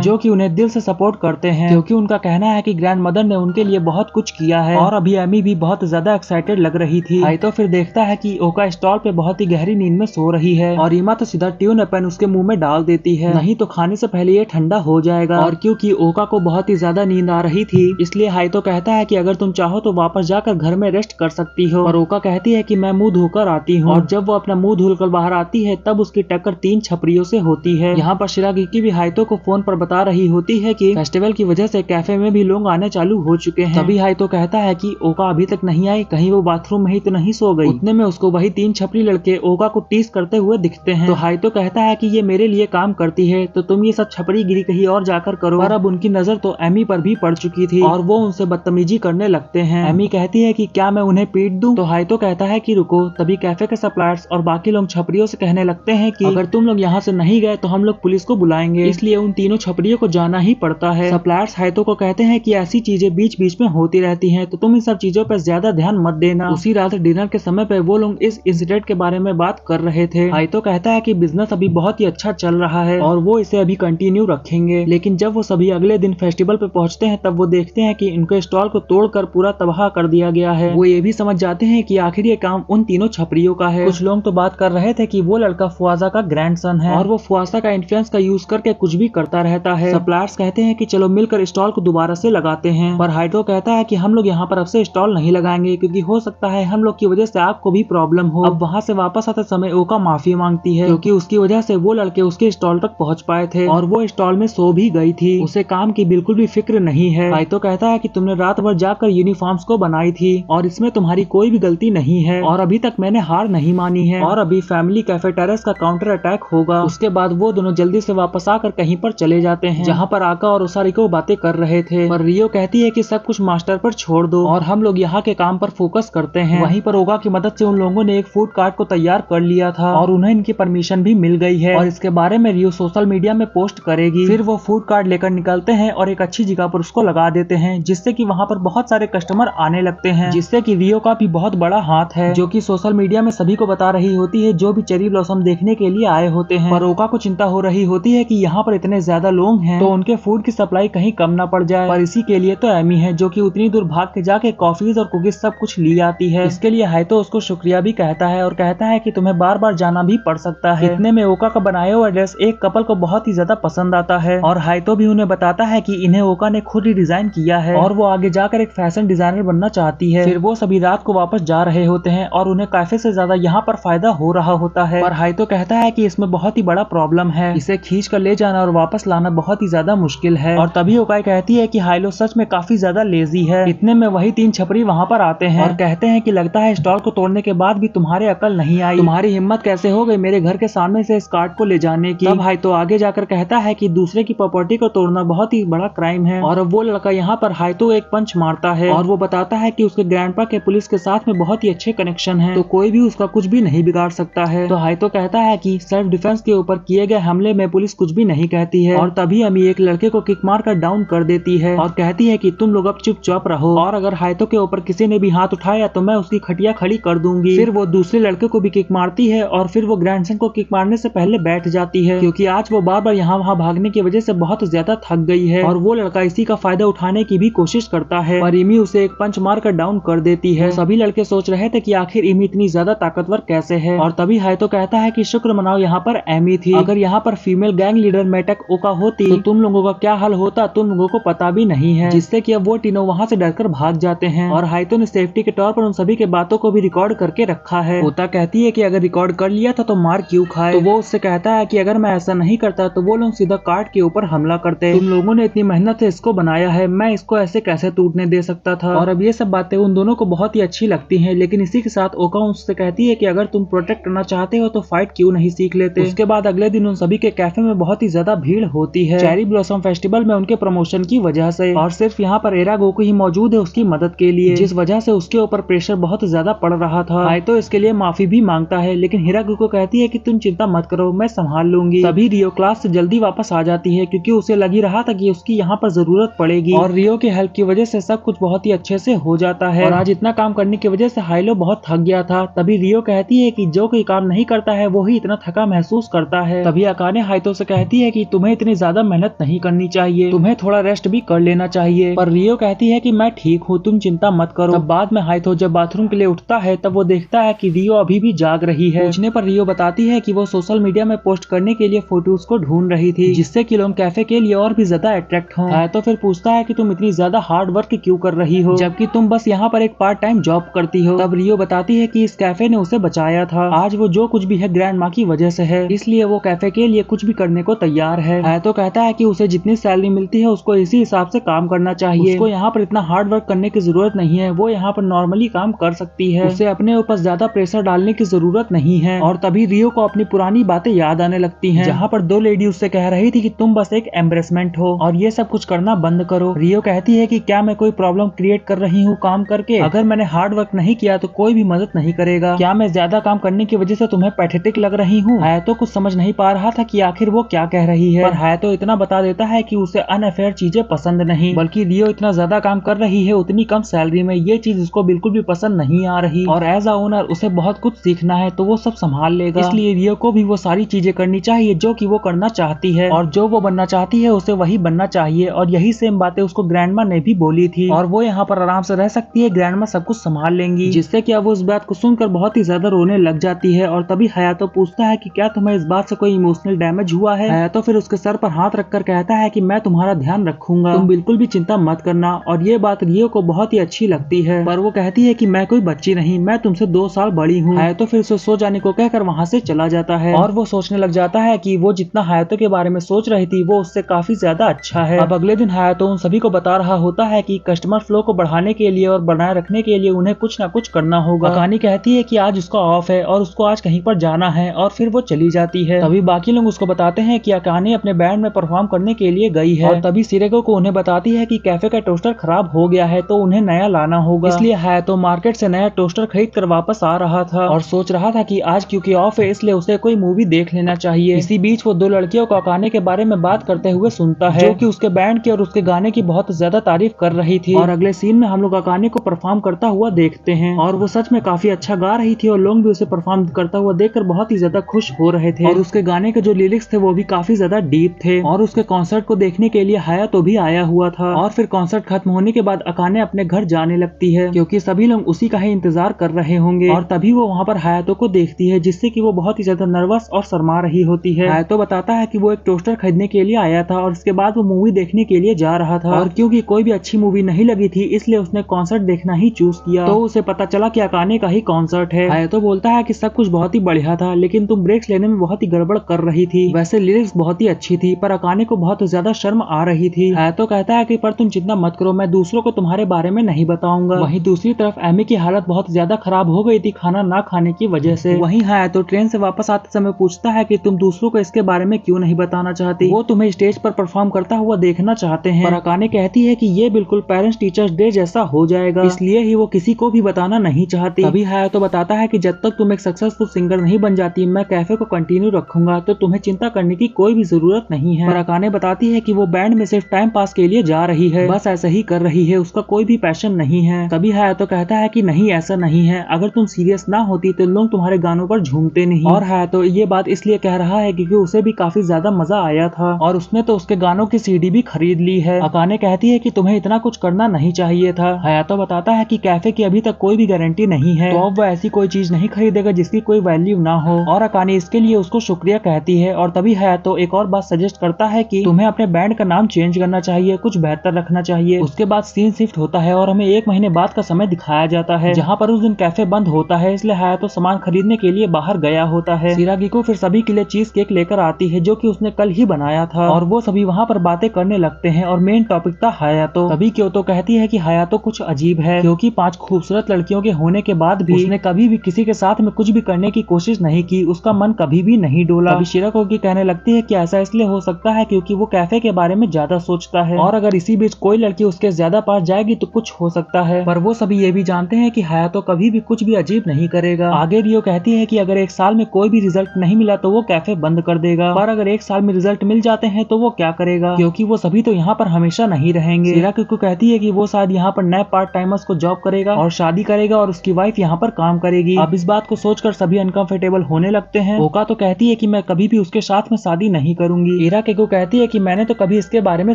जो कि उन्हें दिल से सपोर्ट करते हैं, क्योंकि उनका कहना है कि ग्रैंड मदर ने उनके लिए बहुत कुछ किया है। और अभी एमी भी बहुत ज्यादा एक्साइटेड लग रही थी। हाइतो फिर देखता है कि ओका स्टॉल पे बहुत ही गहरी नींद में सो रही है और रीमा तो सीधा ट्यून पेन उसके मुंह में डाल देती है, नहीं तो खाने से पहले ये ठंडा हो जाएगा। और क्योंकि ओका को बहुत ही ज्यादा नींद आ रही थी, इसलिए हाइतो कहता है कि अगर तुम चाहो तो वापस जाकर घर में रेस्ट कर सकती हो। और ओका कहती है कि मैं मुंह धोकर आती हूँ। और जब वो अपना मुंह धुलकर बाहर आती है तब उसकी टक्कर 3 छपरियों से होती है। यहाँ पर शिरागिकी भी हाइतो को फोन पर बता रही होती है कि फेस्टिवल की वजह से कैफे में भी लोग आने चालू हो चुके हैं। तभी हाइतो कहता है कि ओका अभी तक नहीं आई, कहीं वो बाथरूम में ही तो नहीं सो गई। उतने में उसको वही 3 छपरी लड़के ओका को टीज करते हुए दिखते हैं। तो हाइतो कहता है कि ये मेरे लिए काम करती है तो तुम ये सब छपरी गिरी कहीं और जाकर करो। और अब उनकी नजर तो एमी पर भी पड़ चुकी थी और वो उनसे बदतमीजी करने लगते हैं। एमी कहती है कि क्या मैं उन्हें पीट दूं? तो हाइतो कहता है कि रुको। तभी कैफे के सप्लायर्स और बाकी लोग छपरियों से कहने लगते हैं कि अगर तुम लोग यहाँ से नहीं गए तो हम लोग पुलिस को बुलाएंगे, इसलिए उन तीनों छपरियों को जाना ही पड़ता है। सप्लायर्स हाइतो को कहते हैं कि ऐसी चीजें बीच बीच में होती रहती हैं, तो तुम इन सब चीजों पर ज्यादा ध्यान मत देना। उसी रात डिनर के समय पे वो लोग इस इंसिडेंट के बारे में बात कर रहे थे। हाइतो कहता है कि बिजनेस अभी बहुत ही अच्छा चल रहा है और वो इसे अभी कंटिन्यू रखेंगे। लेकिन जब वो सभी अगले दिन फेस्टिवल पे पहुंचते हैं तब वो देखते हैं कि इनके स्टॉल को तोड़कर पूरा तबाह कर दिया गया है। वो ये भी समझ जाते हैं कि आखिर ये काम उन तीनों छपरियों का है। कुछ लोग तो बात कर रहे थे कि वो लड़का फुआजा का ग्रैंडसन है और वो फुआजा का इन्फ्लुएंस का यूज करके कुछ भी करता रहता है। सप्लायर्स कहते हैं कि चलो मिलकर स्टॉल को दोबारा से लगाते हैं, पर हाइतो कहता है कि हम लोग यहाँ पर अब से स्टॉल नहीं लगाएंगे क्योंकि हो सकता है हम लोग की वजह से आपको भी प्रॉब्लम हो। अब वहाँ से वापस आते समय ओका माफी मांगती है क्योंकि उसकी वजह से वो लड़के उसके स्टॉल तक पहुँच पाए थे और वो स्टॉल में सो भी गई थी। उसे काम की बिल्कुल भी फिक्र नहीं है। हाइतो कहता है कि तुमने रात भर जाकर यूनिफॉर्म्स को बनाई थी और इसमें तुम्हारी कोई भी गलती नहीं है और अभी तक मैंने हार नहीं मानी है और अभी फैमिली कैफे टेरेस का काउंटर अटैक होगा। उसके बाद वो दोनों जल्दी से वापस आकर कहीं पर चले जाते हैं जहाँ पर आका और उसारिको बातें कर रहे थे। पर रियो कहती है कि सब कुछ मास्टर पर छोड़ दो और हम लोग यहाँ के काम पर फोकस करते हैं। वहीं पर ओगा की मदद से उन लोगों ने एक फूड कार्ट को तैयार कर लिया था और उन्हें इनकी परमिशन भी मिल गई है और इसके बारे में रियो सोशल मीडिया में पोस्ट करेगी। फिर वो फूड कार्ट लेकर निकलते हैं और एक अच्छी जगह पर उसको लगा देते हैं जिससे कि वहाँ पर बहुत सारे कस्टमर आने लगते हैं, जिससे कि रियो का भी बहुत बड़ा हाथ है जो कि सोशल मीडिया में सभी को बता रही होती है जो भी चेरी ब्लॉसम देखने के लिए आए होते हैं। पर ओका को चिंता हो रही होती है कि यहाँ पर इतने ज्यादा लोग हैं तो उनके फूड की सप्लाई कहीं कम ना पड़ जाए। पर इसी के लिए तो एमी है जो कि उतनी दूर भाग के जाके कॉफीज और कुकीज सब कुछ ली आती है। इसके लिए हाइतो उसको शुक्रिया भी कहता है और कहता है कि तुम्हें बार बार जाना भी पड़ सकता है। इतने में ओका का बनाया हुआ ड्रेस एक कपल को बहुत ही ज्यादा पसंद आता है और हाइतो भी उन्हें बताता है कि इन्हें ओका ने खुद ही डिजाइन किया है और वो आगे जाकर एक फैशन डिजाइनर बनना चाहती है। फिर वो सभी रात को वापस जा रहे होते हैं और उन्हें कैफे से ज्यादा यहाँ पर फायदा हो रहा होता है। पर हाइतो कहता है कि इसमें बहुत ही बड़ा प्रॉब्लम है, इसे खींच कर ले जाना और वापस लाना बहुत ही ज्यादा मुश्किल है। और तभी ओकाई कहती है कि हाइलो सच में काफी ज्यादा लेजी है। इतने में वही 3 छपरी वहाँ पर आते हैं और कहते हैं कि लगता है स्टॉल को तोड़ने के बाद भी तुम्हारे अकल नहीं आई, तुम्हारी हिम्मत कैसे हो गई मेरे घर के सामने से इस कार्ड को ले जाने की। तब हाइतो आगे जाकर कहता है कि दूसरे की प्रॉपर्टी को तोड़ना बहुत ही बड़ा क्राइम है और वो लड़का यहाँ पर हाइतो एक पंच मारता है और वो बताता है कि उसके ग्रैंडपा के पुलिस के साथ में बहुत ही अच्छे कनेक्शन है तो कोई भी उसका कुछ भी नहीं बिगाड़ सकता है। तो हाइतो कहता है कि सेल्फ डिफेंस के ऊपर किए गए हमले में पुलिस कुछ भी नहीं कहती है और तभी अमी एक लड़के को किक मार कर डाउन कर देती है और कहती है कि तुम लोग अब चुपचाप रहो और अगर हाइतो के ऊपर किसी ने भी हाथ उठाया तो मैं उसकी खटिया खड़ी कर दूंगी। फिर वो दूसरे लड़के को भी किक मारती है और फिर वो ग्रैंडसन को किक मारने से पहले बैठ जाती है क्योंकि आज वो बार बार यहाँ वहाँ भागने की वजह से बहुत ज्यादा थक गई है और वो लड़का इसी का फायदा उठाने की भी कोशिश करता है और इमी उसे एक पंच मार कर डाउन कर देती है। सभी लड़के सोच रहे थे कि आखिर इमी इतनी ज्यादा ताकतवर कैसे है और तभी हाइतो कहता है कि शुक्र मनाओ यहाँ पर एमी थी, अगर यहाँ पर फीमेल गैंग लीडर मेटक ओका होती तो तुम लोगों का क्या हाल होता तुम लोगों को पता भी नहीं है। जिससे कि अब वो तीनों वहाँ से डरकर भाग जाते हैं और हाइतो ने सेफ्टी के तौर पर उन सभी के बातों को भी रिकॉर्ड करके रखा है। ओता कहती है कि अगर रिकॉर्ड कर लिया था तो मार क्यों खाए, तो वो उससे कहता है कि अगर मैं ऐसा नहीं करता तो वो लोग सीधा कार्ड के ऊपर हमला करते, तुम लोगों ने इतनी मेहनत से इसको बनाया है, मैं इसको ऐसे कैसे टूटने दे सकता था। और अब ये सब बातें उन दोनों को बहुत ही अच्छी लगती हैं, लेकिन इसी के साथ ओका उससे कहती है कि अगर तुम प्रोटेक्ट करना चाहते हो तो फाइट क्यों नहीं सीख लेते। उसके बाद अगले दिन उन सभी के कैफे में बहुत ही ज्यादा भीड़ होती है चेरी ब्लॉसम फेस्टिवल में उनके प्रमोशन की वजह से और सिर्फ यहाँ पर एरा गोकू ही मौजूद है उसकी मदद के लिए, जिस वजह से उसके ऊपर प्रेशर बहुत ज्यादा पड़ रहा था। हाइतो इसके लिए माफी भी मांगता है लेकिन हिरागुको कहती है कि तुम चिंता मत करो, मैं संभाल लूंगी। तभी रियो क्लास से जल्दी वापस आ जाती है क्योंकि उसे लग ही रहा था कि उसकी यहाँ पर जरूरत पड़ेगी और रियो के हेल्प की वजह से सब कुछ बहुत ही अच्छे से हो जाता है। और आज इतना काम करने की वजह से हाइलो बहुत थक गया था। तभी रियो कहती है कि जो कोई काम नहीं करता है वो ही इतना थका महसूस करता है। तभी अकाने हाइतो से कहती है कि तुम्हें इतनी ज्यादा मेहनत नहीं करनी चाहिए, तुम्हें थोड़ा रेस्ट भी कर लेना चाहिए। पर रियो कहती है कि मैं ठीक हूँ, तुम चिंता मत करो। तब बाद में हाइतो जब बाथरूम के लिए उठता है तब वो देखता है कि रियो अभी भी जाग रही है। पूछने पर रियो बताती है कि वो सोशल मीडिया में पोस्ट करने के लिए फोटोज को ढूंढ रही थी जिससे कि लोग कैफे के लिए और भी ज्यादा अट्रैक्ट हों। हाइतो फिर पूछता है कि तुम इतनी ज्यादा हार्ड वर्क क्यों कर रही हो जबकि तुम बस यहाँ पर एक पार्ट टाइम जॉब करती हो। तब रियो बताती है कि इस कैफे ने उसे बचाया था, आज वो जो कुछ भी है ग्रैंड माँ की वजह से है, इसलिए वो कैफे के लिए कुछ भी करने को तैयार है। हाइतो कहता है कि उसे जितनी सैलरी मिलती है उसको इसी हिसाब से काम करना चाहिए, उसको यहाँ पर इतना हार्ड वर्क करने की जरूरत नहीं है, वो यहाँ पर नॉर्मली काम कर सकती है, उसे अपने ऊपर ज्यादा प्रेशर डालने की जरूरत नहीं है। और तभी रियो को अपनी पुरानी बातें याद आने लगती हैं, जहाँ पर दो लेडी उससे कह रही थी कि तुम बस एक एम्ब्रेसमेंट हो और ये सब कुछ करना बंद करो। रियो कहती है कि क्या मैं कोई प्रॉब्लम क्रिएट कर रही हूँ काम करके? अगर मैंने हार्ड वर्क नहीं किया तो कोई भी मदद नहीं करेगा। क्या मैं ज्यादा काम करने की वजह से तुम्हें पैथेटिक लग रही हूँ? हायातो कुछ समझ नहीं पा रहा था कि आखिर वो क्या कह रही है, पर हायातो इतना बता देता है कि उसे अनअफेयर चीजें पसंद नहीं, बल्कि रियो इतना ज्यादा काम कर रही है उतनी कम सैलरी में, ये चीज उसको बिल्कुल भी पसंद नहीं आ रही और एज अ ओनर उसे बहुत कुछ सीखना है तो वो सब संभाल लेगा। इसलिए रियो को भी वो सारी चीजें करनी चाहिए जो कि वो करना चाहती है और जो वो बनना चाहती है उसे वही बनना चाहिए। और यही सेम बातें उसको ग्रैंडमा ने भी बोली थी और वो यहाँ पर आराम से रह सकती है, ग्रैंडमा सब कुछ संभाल लेंगी। जिससे कि अब वो इस बात को सुनकर बहुत ही ज्यादा रोने लग जाती है। और तभी हायातो पूछता है कि क्या तुम्हें इस बात से कोई इमोशनल डैमेज हुआ है? हायातो फिर उसके सर पर हाथ रखकर कहता है कि मैं तुम्हारा ध्यान रखूंगा, तुम बिल्कुल भी चिंता मत करना। और ये बात रियो को बहुत ही अच्छी लगती है, पर वो कहती है कि मैं कोई बच्ची नहीं, मैं तुमसे 2 साल बड़ी हूँ। हायातो फिर उसे सो जाने को कहकर वहाँ से चला जाता है और वो सोचने लग जाता है कि वो जितना हायातो के बारे में सोच रही थी वो उससे काफी ज्यादा अच्छा है। अब अगले दिन हायातो उन सभी को बता रहा होता है कि कस्टमर फ्लो को बढ़ाने के लिए और बनाए रखने के लिए उन्हें कुछ न कुछ करना होगा। अकाने कहती है कि आज उसका ऑफ है और उसको आज कहीं पर जाना है और फिर वो चली जाती है। तभी बाकी लोग उसको बताते हैं कि अकाने अपने बैंड में परफॉर्म करने के लिए गई है। और तभी सिरेगो को उन्हें बताती है कि कैफे का टोस्टर खराब हो गया है तो उन्हें नया लाना होगा। इसलिए हायातो मार्केट से नया टोस्टर खरीद कर वापस आ रहा था और सोच रहा था कि आज क्योंकि ऑफ है इसलिए उसे कोई मूवी देख लेना चाहिए। इसी बीच वो 2 लड़कियों को अकाने के बारे में बात करते हुए सुनता है जो कि उसके बैंड की और उसके गाने की बहुत ज्यादा तारीफ कर रही थी। और अगले सीन में हम लोग अकाने को परफॉर्म करता हुआ देखते हैं और वो सच में काफी अच्छा गा रही थी और लोग भी उसे परफॉर्म करता हुआ देखकर बहुत ही ज्यादा खुश हो रहे थे। और उसके गाने के जो लिरिक्स थे वो भी काफी ज्यादा डीप थे। और उसके कॉन्सर्ट को देखने के लिए हायातो भी आया हुआ था। और फिर कॉन्सर्ट खत्म होने के बाद अकाने अपने घर जाने लगती है क्योंकि सभी लोग उसी का ही इंतजार कर रहे होंगे। और तभी वो वहाँ पर हायातो को देखती है जिससे कि वो बहुत ही ज्यादा नर्वस और शर्मा रही होती है। हायातो बताता है कि वो एक टोस्टर खरीदने के लिए आया था और इसके बाद वो मूवी देखने के लिए जा रहा था और क्योंकि कोई भी अच्छी मूवी नहीं लगी थी इसलिए उसने कॉन्सर्ट देखना ही चूज किया। तो उसे पता चला कि अकाने का ही कॉन्सर्ट है। हायातो बोलता है कि सब कुछ बहुत ही बढ़िया था लेकिन तुम ब्रेक्स लेने में बहुत ही गड़बड़ कर रही थी। वैसे लिरिक्स बहुत ही अच्छी थी पर अकाने को बहुत ज्यादा शर्म आ रही थी। हायातो कहता है कि पर तुम चिंता मत करो, मैं दूसरों को तुम्हारे बारे में नहीं बताऊंगा। वहीं दूसरी तरफ एमी की हालत बहुत ज्यादा खराब हो गई थी खाना ना खाने की वजह से। वहीं हायातो ट्रेन से वापस आते समय पूछता है कि तुम दूसरों को इसके बारे में क्यों नहीं बताना चाहती, वो तुम्हें स्टेज पर परफॉर्म करता हुआ देखना चाहते हैं। पर अकाने कहती है कि ये बिल्कुल पेरेंट्स टीचर्स डे जैसा हो जाएगा इसलिए ही वो किसी को भी बताना नहीं चाहती। तभी हायातो बताता है कि जब तक तुम एक सक्सेसफुल सिंगर नहीं बन जाती मैं कैफे को कंटिन्यू रखूंगा तो तुम्हें चिंता करने की कोई भी जरूरत नहीं है। पर अकाने बताती है कि वो बैंड में सिर्फ टाइम पास के लिए जा रही है, बस ऐसा ही कर रही है, उसका कोई भी पैशन नहीं है। तभी हायातो कहता है कि नहीं ऐसा नहीं है, अगर तुम सीरियस ना होती तो लोग तुम्हारे गानों पर झूमते नहीं। और हायातो ये बात इसलिए कह रहा है क्योंकि उसे भी काफी ज्यादा मजा आया था और उसने तो उसके गानों की सीडी भी खरीद ली है। अकाने कहती है कि तुम्हें इतना कुछ करना नहीं चाहिए था। हायातो बताता है कि कैफे की अभी तक कोई भी गारंटी नहीं है तो अब वो ऐसी कोई चीज नहीं खरीदेगा जिसकी कोई वैल्यू ना हो। और अकाने इसके लिए उसको शुक्रिया कहती है। और तभी हायातो एक और बात सजेस्ट करता है कि तुम्हें अपने बैंड का नाम चेंज करना चाहिए, कुछ बेहतर रखना चाहिए। उसके बाद सीन शिफ्ट होता है और हमें 1 महीने बाद का समय दिखाया जाता है जहाँ पर उस दिन कैफे बंद होता है इसलिए हायातो सामान खरीदने के लिए बाहर गया होता है। शिरागिको फिर सभी के लिए चीज केक लेकर आती है जो कि उसने कल ही बनाया था और वो सभी वहाँ पर बातें करने लगते हैं और मेन टॉपिक था हायातो। तभी क्योतो कहती है कि हायातो कुछ अजीब है क्योंकि 5 खूबसूरत लड़कियों के होने के बाद भी उसने कभी भी किसी के साथ में कुछ भी करने की कोशिश नहीं की, उसका मन कभी भी नहीं डोला। अभी शिरागिको कहने लगती है कि ऐसा इसलिए हो सकता है क्योंकि वो कैफे के बारे में ज्यादा सोचता है और अगर इसी बीच कोई लड़की उसके ज्यादा पास जाएगी तो कुछ हो सकता है। पर वो सभी ये भी जानते हैं कि हायातो कभी भी कुछ भी अजीब नहीं करेगा। आगे रियो कहती है कि अगर 1 साल में कोई भी रिजल्ट रिजल्ट नहीं मिला तो वो कैफे बंद कर देगा। पर अगर 1 साल में रिजल्ट मिल जाते हैं तो वो क्या करेगा, क्योंकि वो सभी तो यहाँ पर हमेशा नहीं रहेंगे। शिराक्युको कहती है कि वो शायद यहाँ पर नए पार्ट टाइमर्स को जॉब करेगा और शादी करेगा और उसकी वाइफ यहाँ पर काम करेगी। अब इस बात को सोचकर सभी अनकंफर्टेबल होने लगते हैं। ओका तो कहती है कि मैं कभी भी उसके साथ में शादी नहीं करूंगी। इराकेको कहती है कि मैंने तो कभी इसके बारे में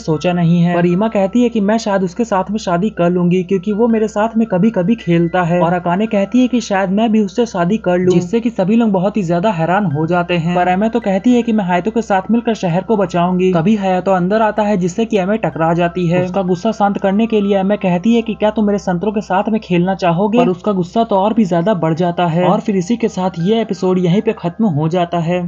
सोचा नहीं है। पर रीमा कहती है कि मैं शायद उसके साथ में शादी कर लूंगी क्योंकि वो मेरे साथ में कभी कभी खेलता है। और अकाने कहती है कि शायद मैं भी उससे शादी कर लूं, जिससे कि सभी लोग बहुत ही ज्यादा हैरान हो जाते हैं। पर एमे तो कहती है कि मैं हायतो के साथ मिलकर शहर को बचाऊंगी। तभी हायतो अंदर आता है जिससे कि एमे टकरा जाती है। उसका गुस्सा शांत करने के लिए एमे कहती है कि क्या तुम मेरे संतरों के साथ में खेलना चाहोगे, पर उसका गुस्सा तो और भी ज्यादा बढ़ जाता है। और फिर इसी के साथ ये एपिसोड यहीं पे खत्म हो जाता है।